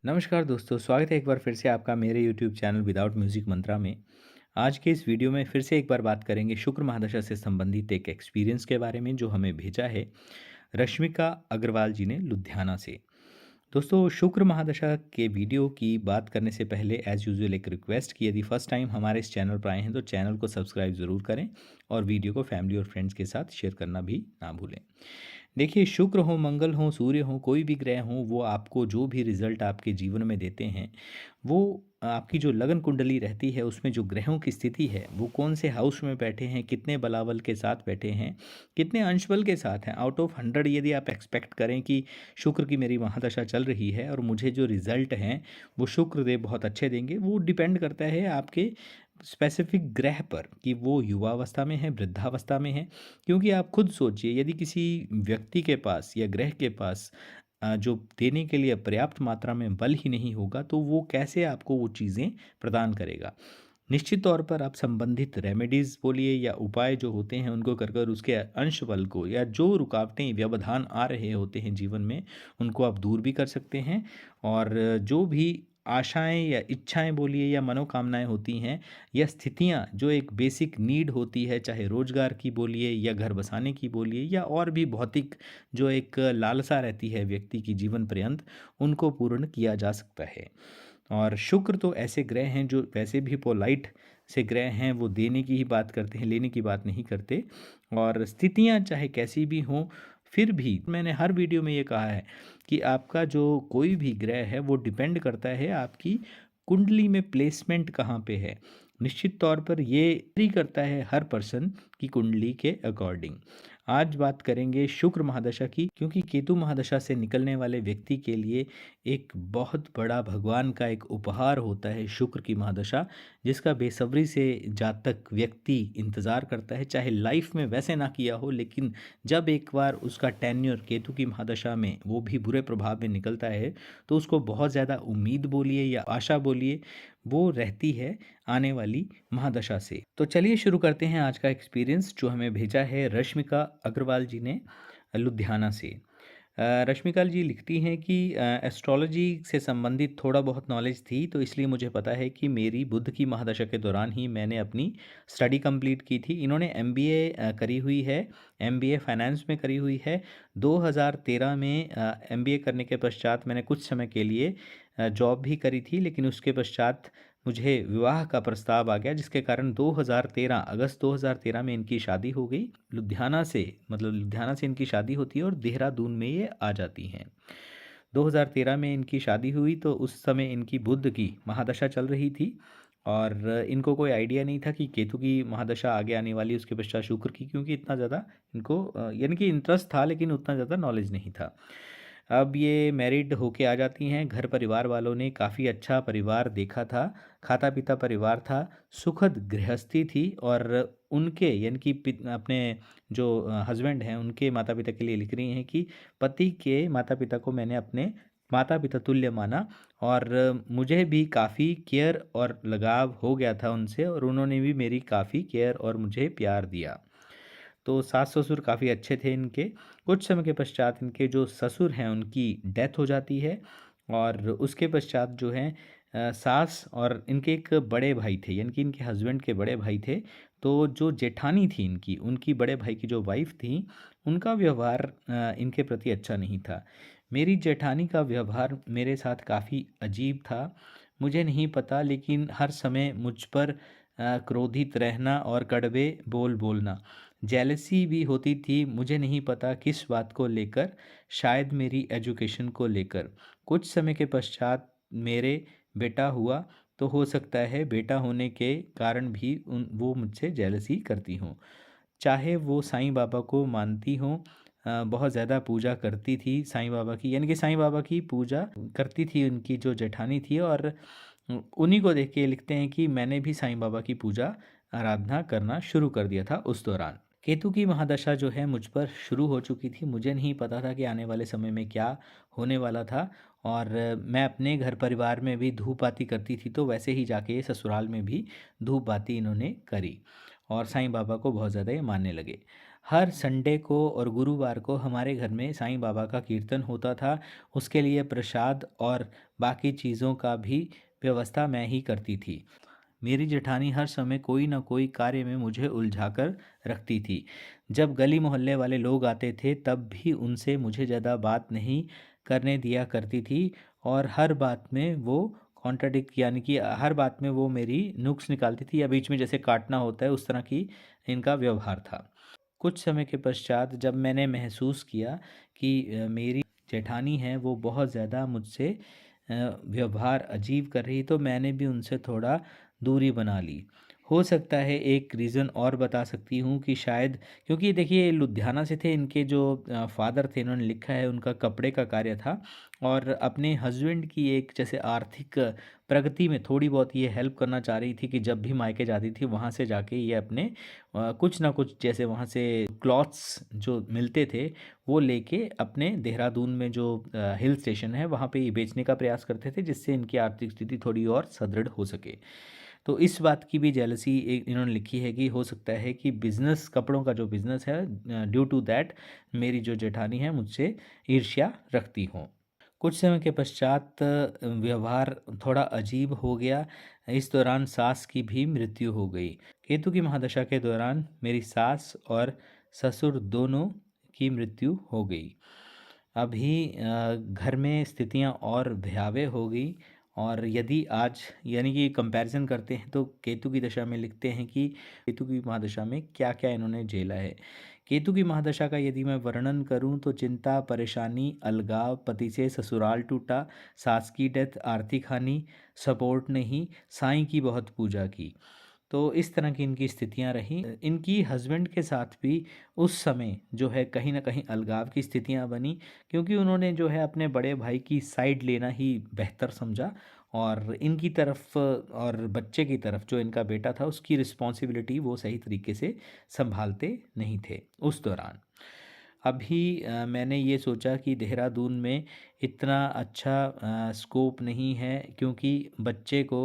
नमस्कार दोस्तों, स्वागत है एक बार फिर से आपका मेरे यूट्यूब चैनल विदाउट म्यूज़िक मंत्रा में। आज के इस वीडियो में फिर से एक बार बात करेंगे शुक्र महादशा से संबंधित एक एक्सपीरियंस के बारे में जो हमें भेजा है रश्मिका अग्रवाल जी ने लुधियाना से। दोस्तों, शुक्र महादशा के वीडियो की बात करने से पहले एज़ यूजुअल एक रिक्वेस्ट कि यदि फर्स्ट टाइम हमारे इस चैनल पर आए हैं तो चैनल को सब्सक्राइब ज़रूर करें और वीडियो को फैमिली और फ्रेंड्स के साथ शेयर करना भी ना भूलें। देखिए, शुक्र हो, मंगल हो, सूर्य हो, कोई भी ग्रह हो, वो आपको जो भी रिज़ल्ट आपके जीवन में देते हैं, वो आपकी जो लगन कुंडली रहती है, उसमें जो ग्रहों की स्थिति है, वो कौन से हाउस में बैठे हैं, कितने बलाबल के साथ बैठे हैं, कितने अंश बल के साथ हैं। आउट ऑफ 100 यदि आप एक्सपेक्ट करें कि शुक्र की मेरी महादशा चल रही है और मुझे जो रिज़ल्ट हैं, वो शुक्रदेव बहुत अच्छे देंगे, वो डिपेंड करता है आपके स्पेसिफिक ग्रह पर कि वो युवावस्था में है, वृद्धावस्था में है। क्योंकि आप खुद सोचिए, यदि किसी व्यक्ति के पास या ग्रह के पास जो देने के लिए पर्याप्त मात्रा में बल ही नहीं होगा तो वो कैसे आपको वो चीज़ें प्रदान करेगा। निश्चित तौर पर आप संबंधित रेमेडीज़ बोलिए या उपाय जो होते हैं उनको कर कर उसके अंश बल को या जो रुकावटें व्यवधान आ रहे होते हैं जीवन में उनको आप दूर भी कर सकते हैं। और जो भी आशाएं या इच्छाएं बोलिए या मनोकामनाएं होती हैं या स्थितियां जो एक बेसिक नीड होती है, चाहे रोजगार की बोलिए या घर बसाने की बोलिए या और भी भौतिक जो एक लालसा रहती है व्यक्ति की जीवन पर्यंत, उनको पूर्ण किया जा सकता है। और शुक्र तो ऐसे ग्रह हैं जो वैसे भी पोलाइट से ग्रह हैं, वो देने की ही बात करते हैं, लेने की बात नहीं करते। और स्थितियां चाहे कैसी भी हों, फिर भी मैंने हर वीडियो में ये कहा है कि आपका जो कोई भी ग्रह है वो डिपेंड करता है आपकी कुंडली में प्लेसमेंट कहाँ पे है। निश्चित तौर पर ये भी करता है हर पर्सन की कुंडली के अकॉर्डिंग। आज बात करेंगे शुक्र महादशा की, क्योंकि केतु महादशा से निकलने वाले व्यक्ति के लिए एक बहुत बड़ा भगवान का एक उपहार होता है शुक्र की महादशा, जिसका बेसब्री से जातक व्यक्ति इंतज़ार करता है। चाहे लाइफ में वैसे ना किया हो, लेकिन जब एक बार उसका टेन्योर केतु की महादशा में वो भी बुरे प्रभाव में निकलता है तो उसको बहुत ज़्यादा उम्मीद बोलिए या आशा बोलिए, वो रहती है आने वाली महादशा से। तो चलिए शुरू करते हैं आज का एक्सपीरियंस जो हमें भेजा है रश्मिका अग्रवाल जी ने लुधियाना से। रश्मिका जी लिखती हैं कि एस्ट्रोलॉजी से संबंधित थोड़ा बहुत नॉलेज थी, तो इसलिए मुझे पता है कि मेरी बुध की महादशा के दौरान ही मैंने अपनी स्टडी कंप्लीट की थी। इन्होंने एमबीए करी हुई है, एमबीए फाइनेंस में करी हुई है। 2013 में एमबीए करने के पश्चात मैंने कुछ समय के लिए जॉब भी करी थी, लेकिन उसके पश्चात मुझे विवाह का प्रस्ताव आ गया, जिसके कारण 2013 अगस्त 2013 में इनकी शादी हो गई। लुधियाना से, मतलब लुधियाना से इनकी शादी होती है और देहरादून में ये आ जाती हैं। 2013 में इनकी शादी हुई तो उस समय इनकी बुध की महादशा चल रही थी और इनको कोई आइडिया नहीं था कि केतु की महादशा आगे आने वाली, उसके पश्चात शुक्र की, क्योंकि इतना ज़्यादा इनको यानी कि इंटरेस्ट था लेकिन उतना ज़्यादा नॉलेज नहीं था। अब ये मैरिड होके आ जाती हैं। घर परिवार वालों ने काफ़ी अच्छा परिवार देखा था, खाता-पीता परिवार था, सुखद गृहस्थी थी। और उनके यानी कि अपने जो हस्बैंड हैं, उनके माता-पिता के लिए लिख रही हैं कि पति के माता-पिता को मैंने अपने माता-पिता तुल्य माना और मुझे भी काफ़ी केयर और लगाव हो गया था उनसे और उन्होंने भी मेरी काफ़ी केयर और मुझे प्यार दिया। तो सास-ससुर काफ़ी अच्छे थे इनके। कुछ समय के पश्चात इनके जो ससुर हैं उनकी डेथ हो जाती है और उसके पश्चात जो है सास और इनके एक बड़े भाई थे, यानी कि इनके हस्बैंड के बड़े भाई थे। तो जो जेठानी थी इनकी, उनकी बड़े भाई की जो वाइफ़ थी, उनका व्यवहार इनके प्रति अच्छा नहीं था। मेरी जेठानी का व्यवहार मेरे साथ काफ़ी अजीब था। मुझे नहीं पता, लेकिन हर समय मुझ पर क्रोधित रहना और कड़वे बोल बोलना। जेलसी भी होती थी, मुझे नहीं पता किस बात को लेकर, शायद मेरी एजुकेशन को लेकर। कुछ समय के पश्चात मेरे बेटा हुआ, तो हो सकता है बेटा होने के कारण भी वो मुझसे जेलसी करती हों। चाहे वो साईं बाबा को मानती हों, बहुत ज़्यादा पूजा करती थी साईं बाबा की, यानी कि साईं बाबा की पूजा करती थी उनकी जो जेठानी थी। और उन्हीं को देख के लिखते हैं कि मैंने भी साईं बाबा की पूजा आराधना करना शुरू कर दिया था उस दौरान। केतु की महादशा जो है मुझ पर शुरू हो चुकी थी। मुझे नहीं पता था कि आने वाले समय में क्या होने वाला था। और मैं अपने घर परिवार में भी धूप बाती करती थी, तो वैसे ही जाके ससुराल में भी धूप बाती इन्होंने करी और साईं बाबा को बहुत ज़्यादा ये मानने लगे। हर संडे को और गुरुवार को हमारे घर में साईं बाबा का कीर्तन होता था। उसके लिए प्रसाद और बाकी चीज़ों का भी व्यवस्था मैं ही करती थी। मेरी जेठानी हर समय कोई न कोई कार्य में मुझे उलझाकर रखती थी। जब गली मोहल्ले वाले लोग आते थे तब भी उनसे मुझे ज़्यादा बात नहीं करने दिया करती थी और हर बात में वो कॉन्ट्राडिक्ट यानी कि हर बात में वो मेरी नुक्स निकालती थी या बीच में जैसे काटना होता है उस तरह की इनका व्यवहार था। कुछ समय के पश्चात जब मैंने महसूस किया कि मेरी जेठानी है वो बहुत ज़्यादा मुझसे व्यवहार अजीब कर रही तो मैंने भी उनसे थोड़ा दूरी बना ली। हो सकता है एक रीज़न और बता सकती हूँ कि शायद क्योंकि देखिए लुधियाना से थे इनके जो फ़ादर थे इन्होंने लिखा है उनका कपड़े का कार्य था और अपने हस्बैंड की एक जैसे आर्थिक प्रगति में थोड़ी बहुत ये हेल्प करना चाह रही थी कि जब भी मायके जाती थी वहाँ से जाके ये अपने कुछ ना कुछ जैसे वहाँ से क्लॉथ्स जो मिलते थे वो लेके अपने देहरादून में जो हिल स्टेशन है वहाँ पे ये बेचने का प्रयास करते थे जिससे इनकी आर्थिक स्थिति थोड़ी और सुदृढ़ हो सके। तो इस बात की भी जेलसी एक इन्होंने लिखी है कि हो सकता है कि बिज़नेस कपड़ों का जो बिज़नेस है ड्यू टू दैट मेरी जो जेठानी है मुझसे ईर्ष्या रखती हो। कुछ समय के पश्चात व्यवहार थोड़ा अजीब हो गया। इस दौरान सास की भी मृत्यु हो गई। केतु की महादशा के दौरान मेरी सास और ससुर दोनों की मृत्यु हो गई। अभी घर में स्थितियाँ और भयावह हो गई और यदि आज यानी कि कंपैरिजन करते हैं तो केतु की दशा में लिखते हैं कि केतु की महादशा में क्या क्या इन्होंने झेला है। केतु की महादशा का यदि मैं वर्णन करूं तो चिंता, परेशानी, अलगाव, पति से ससुराल टूटा, सास की डेथ, आर्थिक हानि, सपोर्ट नहीं, साईं की बहुत पूजा की। तो इस तरह की इनकी स्थितियां रहीं। इनकी हस्बैंड के साथ भी उस समय जो है कहीं न कहीं अलगाव की स्थितियां बनी क्योंकि उन्होंने जो है अपने बड़े भाई की साइड लेना ही बेहतर समझा और इनकी तरफ और बच्चे की तरफ जो इनका बेटा था उसकी रिस्पॉन्सिबिलिटी वो सही तरीके से संभालते नहीं थे उस दौरान। अभी मैंने ये सोचा कि देहरादून में इतना अच्छा स्कोप नहीं है क्योंकि बच्चे को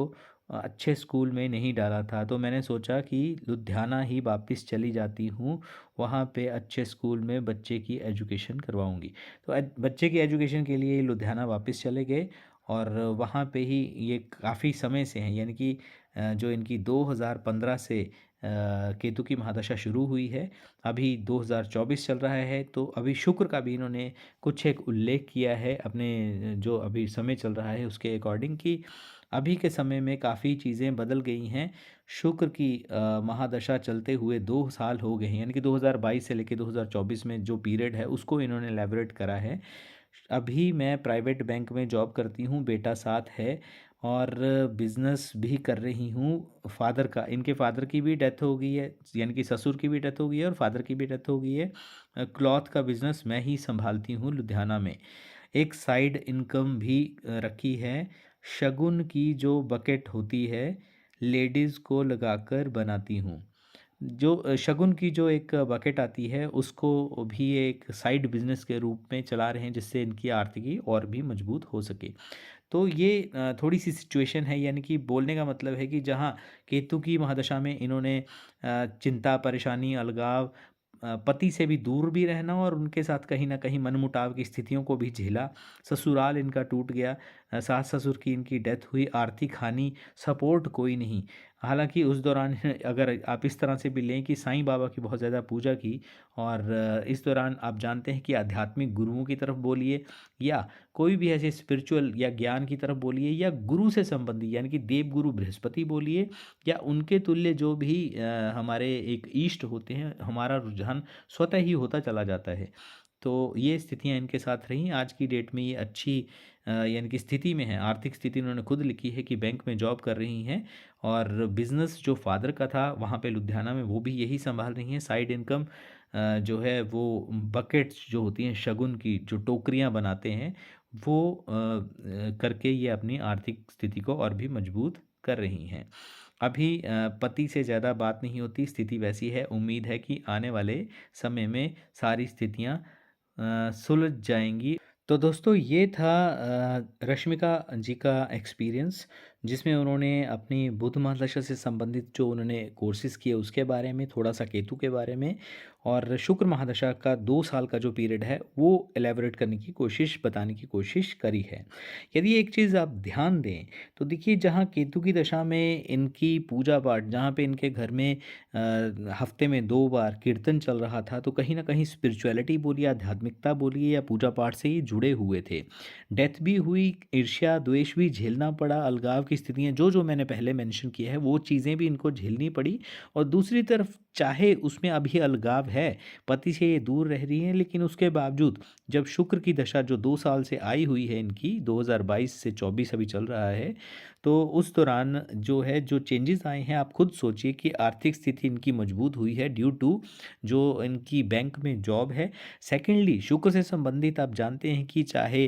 अच्छे स्कूल में नहीं डाला था तो मैंने सोचा कि लुधियाना ही वापस चली जाती हूँ। वहाँ पे अच्छे स्कूल में बच्चे की एजुकेशन करवाऊँगी। तो बच्चे की एजुकेशन के लिए लुधियाना वापस चले गए और वहाँ पे ही ये काफ़ी समय से हैं यानी कि जो इनकी 2015 से केतु की महादशा शुरू हुई है। अभी 2024 चल रहा है तो अभी शुक्र का भी इन्होंने कुछ एक उल्लेख किया है अपने जो अभी समय चल रहा है उसके अकॉर्डिंग कि अभी के समय में काफ़ी चीज़ें बदल गई हैं। शुक्र की महादशा चलते हुए 2 साल हो गए हैं यानी कि 2022 से लेके 2024 में जो पीरियड है उसको इन्होंने एलैबोरेट करा है। अभी मैं प्राइवेट बैंक में जॉब करती हूँ, बेटा साथ है और बिज़नेस भी कर रही हूँ। फ़ादर का इनके फ़ादर की भी डेथ हो गई है, यानी कि ससुर की भी डेथ हो गई है और फ़ादर की भी डेथ हो गई है। क्लॉथ का बिज़नेस मैं ही सँभालती हूँ लुधियाना में। एक साइड इनकम भी रखी है। शगुन की जो बकेट होती है, लेडीज़ को लगाकर बनाती हूँ। जो शगुन की जो एक बकेट आती है उसको भी एक साइड बिजनेस के रूप में चला रहे हैं जिससे इनकी आर्थिकी और भी मजबूत हो सके। तो ये थोड़ी सी सिचुएशन है यानी कि बोलने का मतलब है कि जहाँ केतु की महादशा में इन्होंने चिंता, परेशानी, अलगाव, पति से भी दूर भी रहना और उनके साथ कहीं न कहीं मनमुटाव की स्थितियों को भी झेला। ससुराल इनका टूट गया, सास-ससुर की इनकी डेथ हुई, आर्थिक हानि, सपोर्ट कोई नहीं। हालाँकि उस दौरान अगर आप इस तरह से भी लें कि साईं बाबा की बहुत ज़्यादा पूजा की और इस दौरान आप जानते हैं कि आध्यात्मिक गुरुओं की तरफ बोलिए या कोई भी ऐसे स्पिरिचुअल या ज्ञान की तरफ बोलिए या गुरु से संबंधी यानी कि देव गुरु बृहस्पति बोलिए या उनके तुल्य जो भी हमारे एक इष्ट होते हैं, हमारा रुझान स्वतः ही होता चला जाता है। तो ये स्थितियाँ इनके साथ रहीं। आज की डेट में ये अच्छी यानी कि स्थिति में हैं, आर्थिक स्थिति इन्होंने खुद लिखी है कि बैंक में जॉब कर रही हैं और बिज़नेस जो फ़ादर का था वहाँ पे लुधियाना में वो भी यही सँभाल रही हैं। साइड इनकम जो है वो बकेट्स जो होती हैं शगुन की जो टोकरियाँ बनाते हैं वो करके ये अपनी आर्थिक स्थिति को और भी मजबूत कर रही हैं। अभी पति से ज़्यादा बात नहीं होती, स्थिति वैसी है। उम्मीद है कि आने वाले समय में सारी स्थितियाँ सुलझ जाएँगी। तो दोस्तों ये था रश्मिका जी का एक्सपीरियंस जिसमें उन्होंने अपनी बुध महादशा से संबंधित जो उन्होंने कोर्सेज़ किए उसके बारे में, थोड़ा-सा केतु के बारे में और शुक्र महादशा का 2 साल का जो पीरियड है, वो एलैबोरेट करने की कोशिश, बताने की कोशिश करी है। यदि एक चीज़ आप ध्यान दें, तो देखिए जहाँ केतु की दशा में इनकी पूजा-पाठ, जहाँ पे इनके घर में हफ्ते में 2 बार कीर्तन चल रहा था, तो कहीं न कहीं स्पिरिचुअलिटी बोलिए, आध्यात्मिकता बोलिए या पूजा-पाठ से ही जुड़े हुए थे। डेथ भी हुई, ईर्ष्या, द्वेष भी झेलना पड़ा, अलगाव की स्थितियाँ जो-जो मैंने पहले मेंशन किया है, वो चीज़ें भी इनको झेलनी पड़ी और दूसरी तरफ चाहे उसमें अभी अलगाव है, पति से ये दूर रह रही हैं, लेकिन उसके बावजूद जब शुक्र की दशा जो 2 साल से आई हुई है इनकी, 2022 से 24 अभी चल रहा है, तो उस दौरान जो है, जो चेंजेस आए हैं, आप खुद सोचिए कि आर्थिक स्थिति इनकी मजबूत हुई है ड्यू टू जो इनकी बैंक में जॉब है। सेकेंडली शुक्र से संबंधित आप जानते हैं कि चाहे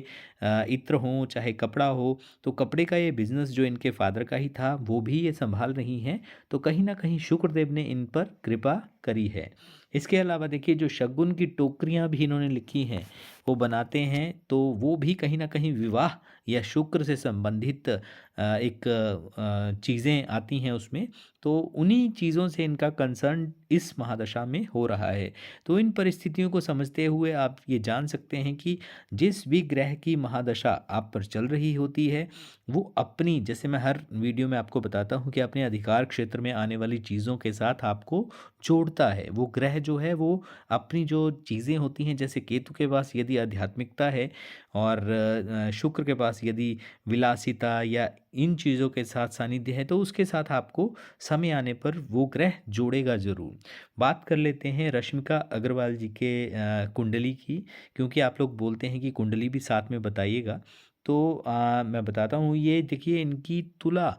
इत्र हो, चाहे कपड़ा हो, तो कपड़े का ये बिज़नेस जो इनके फ़ादर का ही था, वो भी ये सँभाल रही हैं। तो कहीं न कहीं शुक्रदेव ने इन पर कृपा करी है। इसके अलावा देखिए जो शगुन की टोकरियाँ भी इन्होंने लिखी हैं, वो बनाते हैं, तो वो भी कहीं न कहीं विवाह या शुक्र से संबंधित एक चीज़ें आती हैं उसमें, तो उन्हीं चीज़ों से इनका कंसर्न इस महादशा में हो रहा है। तो इन परिस्थितियों को समझते हुए आप ये जान सकते हैं कि जिस भी ग्रह की महादशा आप पर चल रही होती है, वो अपनी, जैसे मैं हर वीडियो में आपको बताता हूँ कि अपने अधिकार क्षेत्र में आने वाली चीज़ों के साथ आपको जोड़ता है। वो ग्रह जो है वो अपनी जो चीज़ें होती हैं, जैसे केतु के पास यदि आध्यात्मिकता है और शुक्र के पास यदि विलासिता या इन चीज़ों के साथ सानिध्य है, तो उसके साथ आपको समय आने पर वो ग्रह जोड़ेगा ज़रूर। बात कर लेते हैं रश्मिका अग्रवाल जी के कुंडली की, क्योंकि आप लोग बोलते हैं कि कुंडली भी साथ में बताइएगा। तो मैं बताता हूँ, ये देखिए इनकी तुला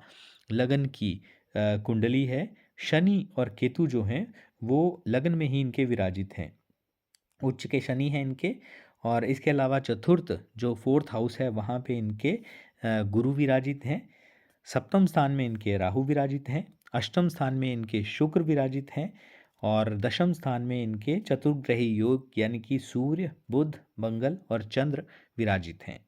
लगन की कुंडली है। शनि और केतु जो हैं, वो लगन में ही इनके विराजित हैं। उच्च के शनि हैं इनके और इसके अलावा चतुर्थ जो 4th हाउस है, वहाँ पे इनके गुरु विराजित हैं। सप्तम स्थान में इनके राहु विराजित हैं। अष्टम स्थान में इनके शुक्र विराजित हैं और दशम स्थान में इनके चतुर्ग्रही योग यानी कि सूर्य, बुध, मंगल और चंद्र विराजित हैं।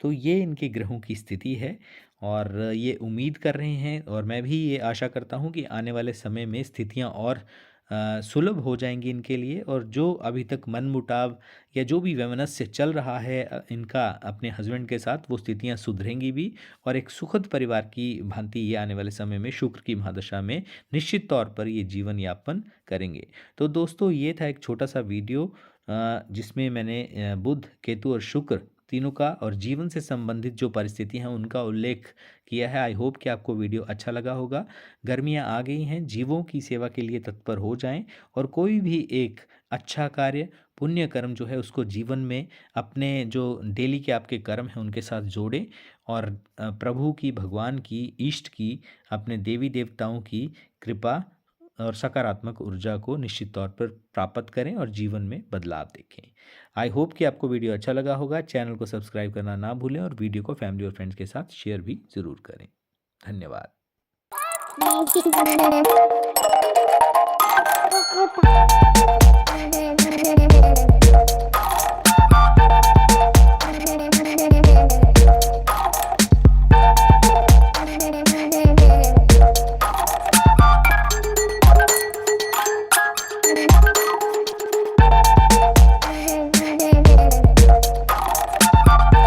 तो ये इनके ग्रहों की स्थिति है और ये उम्मीद कर रहे हैं और मैं भी ये आशा करता हूँ कि आने वाले समय में स्थितियाँ और सुलभ हो जाएंगी इनके लिए और जो अभी तक मनमुटाव या जो भी वैमनस्य चल रहा है इनका अपने हस्बैंड के साथ, वो स्थितियाँ सुधरेंगी भी और एक सुखद परिवार की भांति ये आने वाले समय में शुक्र की महादशा में निश्चित तौर पर ये जीवन यापन करेंगे। तो दोस्तों, ये था एक छोटा सा वीडियो जिसमें मैंने बुध, केतु और शुक्र तीनों का और जीवन से संबंधित जो परिस्थितियां हैं उनका उल्लेख किया है। आई होप कि आपको वीडियो अच्छा लगा होगा। गर्मियां आ गई हैं, जीवों की सेवा के लिए तत्पर हो जाएं और कोई भी एक अच्छा कार्य, पुण्य कर्म जो है उसको जीवन में अपने जो डेली के आपके कर्म हैं उनके साथ जोड़ें और प्रभु की, भगवान की, इष्ट की, अपने देवी देवताओं की कृपा और सकारात्मक ऊर्जा को निश्चित तौर पर प्राप्त करें और जीवन में बदलाव देखें। आई होप कि आपको वीडियो अच्छा लगा होगा। चैनल को सब्सक्राइब करना ना भूलें और वीडियो को फैमिली और फ्रेंड्स के साथ शेयर भी ज़रूर करें। धन्यवाद।